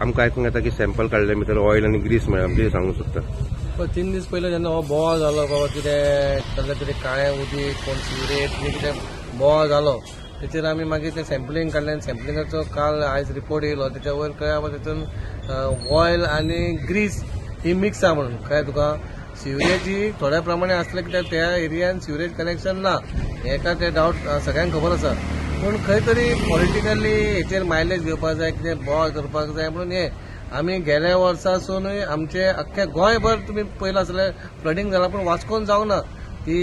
आमकां आयकूंक येता की सॅम्पल काडले भितर ऑयल आनी ग्रीस मेळ्ळा कितें सांगूंक सोदता? 3 दीस पयलीं जेन्ना हो बोवाळ जालो बाबा कितें कसलें तरी काळें उदीक कोण सिवरेट बी कितें बोवाळ जालो तेचेर आमी मागीर तें सॅम्पलिंग काडलें. सॅम्पलिंगाचो काल आयज रिपोर्ट येयलो. तेच्या वयर कळ्ळें बाबा तितून ऑयल आनी ग्रीस ही मिक्स आहा म्हणून. कळ्ळें तुका? सिवरेज ही थोड्या प्रमाणे आसलें कित्याक त्या एरियान सिवरेज कनेक्शन ना हेका ते डावट सगळ्यांक खबर आसा. पूण खंय तरी पॉलिटिकली हेचेर मायलेज घेवपाक जाय कितें बोवाळ करपाक जाय म्हणून हे आमी गेल्या वर्सासूनय आमचे अख्खे गोंयभर तुमी पयला आसलें फ्लडिंग जालां पूण वास्कोन जावंक ना. ती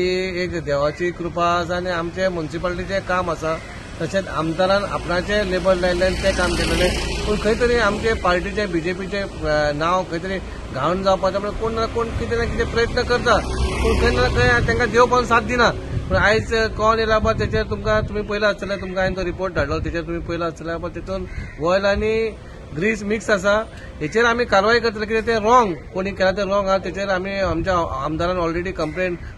एक देवाची कृपा आसा आनी आमचे म्युन्सिपालिटीचें काम आसा. तशेंच आमदारान आपणाचें लेबर लायिल्लें तें काम केलेलें. पूण खंय तरी आमचे पार्टीचे बीजेपीचे नांव खंय तरी घावन जावपाचें म्हणून कोण ना कोण कितें ना कितें प्रयत्न करता. पूण खंय ना खंय तांकां देव पण साथ दिना. पूण आयज कोण येयला बा तेचेर तुमकां तुमी पयला आसतलें तुमकां हांवें तो रिपोर्ट धाडलो तेचेर तुमी पयला आसतलें बा तितून ऑयल आनी ग्रीस मिक्स आसा. हेचेर आमी कारवाय करतले कित्याक तें रॉंग कोणी केला तें रॉंग आहा. तेचेर आमी आमच्या आमदारान ऑलरेडी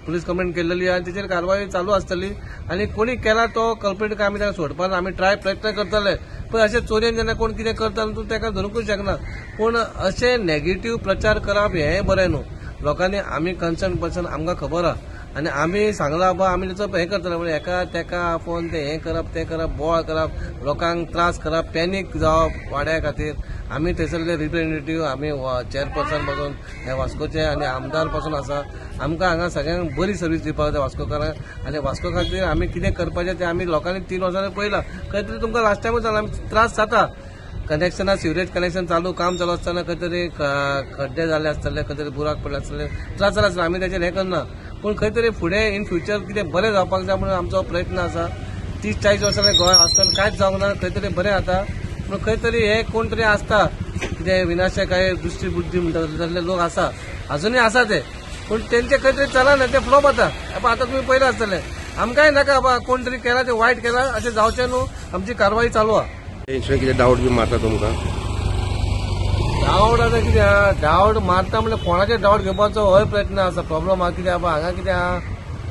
पुलीस कंप्लेंट केल्ली आहा. तेचेर कारवाय चालू आसतली आनी कोणी केला तो कल्प्रीट आमी ताका सोडपाक आमी प्रयत्न करतले. पण अशें चोरयेन जेन्ना कोण कितें करता तूं ताका धरूंकूच शकना. पूण अशें नेगेटीव प्रचार करप हें बरें न्हू. लोकांनी आमी कन्सर्न पर्सन आमकां खबर आहा आनी आमी सांगला बा आमी त्याचो हें करतले म्हणजे एका तेका आपोवन तें हें करप तें करप बोवाळ करप लोकांक त्रास करप पॅनीक जावप वाड्या खातीर. आमी थंयसरले रिप्रेझेंटेटिव्ह आमी चेअरपर्सन पासून हे वास्कोचे आनी आमदार पासून आसा. आमकां हांगा सगळ्यांक बरी सर्वीस दिवपाक जाय वास्कोकारांक आनी वास्को खातीर आमी कितें करपाचें तें आमी लोकांनी 3 वर्सांनी पयलां. खंय तरी तुमकां लास्ट टायमूच जालां त्रास जाता. कनेक्शनां सिवरेज कनेक्शन काम चालू आसतना खंय तरी खड्डे जाल्ले आसतले खंय तरी बुराक पडले आसतले त्रास जाला आसतले. आमी तेचेर हें करना. पूण खंय तरी फुडें इन फ्युचर कितें बरें जावपाक जाय म्हणून आमचो प्रयत्न आसा. 30-40 वर्सांनी गोंय आसतना कांयच जावंक ना. खंय तरी बरें जाता. पूण खंय तरी हे कोण तरी आसता कितें विनाशकाय दृश्टी बुद्धी म्हणटा तसले लोक आसा अजूनय आसा ते. पूण तेंचे खंय तरी चलना ते फ्लॉप जाता. आतां तुमी पयला आसतले आमकांय नाका बाबा कोण तरी केला ते वायट केला अशें जावचें न्हू. आमची कारवाई चालू आहा. तेंचे कितें डावट बी मारता तुमकां? डावट आतां कितें आहा डावट मारता म्हणल्यार कोणाचे डावट घेवपाचो होय प्रयत्न आसा. प्रॉब्लम आहा कितें आहा हांगा कितें आहा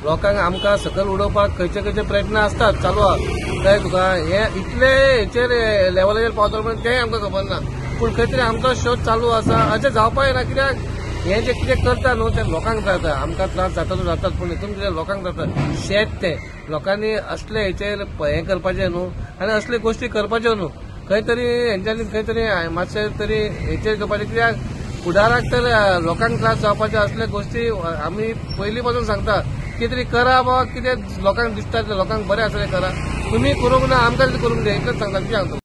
लोकांक आमकां सकयल उडोवपाक खंयचे खंयचे प्रयत्न आसतात चालू आहा. कळ्ळें तुका? हे इतले हेचेर लेवलाचेर पावतलो म्हणून तेंय आमकां खबर ना. पूण खंय तरी आमचो शोध चालू आसा. अशें जावपाक येना कित्याक हे जे कितें करता न्हू ते लोकांक जाता. आमकां त्रास जाता तो जातात पूण हितून कितें लोकांक जाता शेत ते लोकांनी असले हेचेर हें करपाचें न्हू आनी असले गोश्टी करपाच्यो न्हू. खंय तरी हेंच्यांनी खंय तरी मातशें तरी हेचेर करपाचें कित्याक फुडाराक तर लोकांक त्रास जावपाचे असले गोश्टी आमी पयलीं पासून सांगता. कितें तरी करा बाबा कितें लोकांक दिसता लोकांक बरें आसलें करा. तुमी करूंक ना आमकां करूंक जाय एकच सांगता कितें सांगता.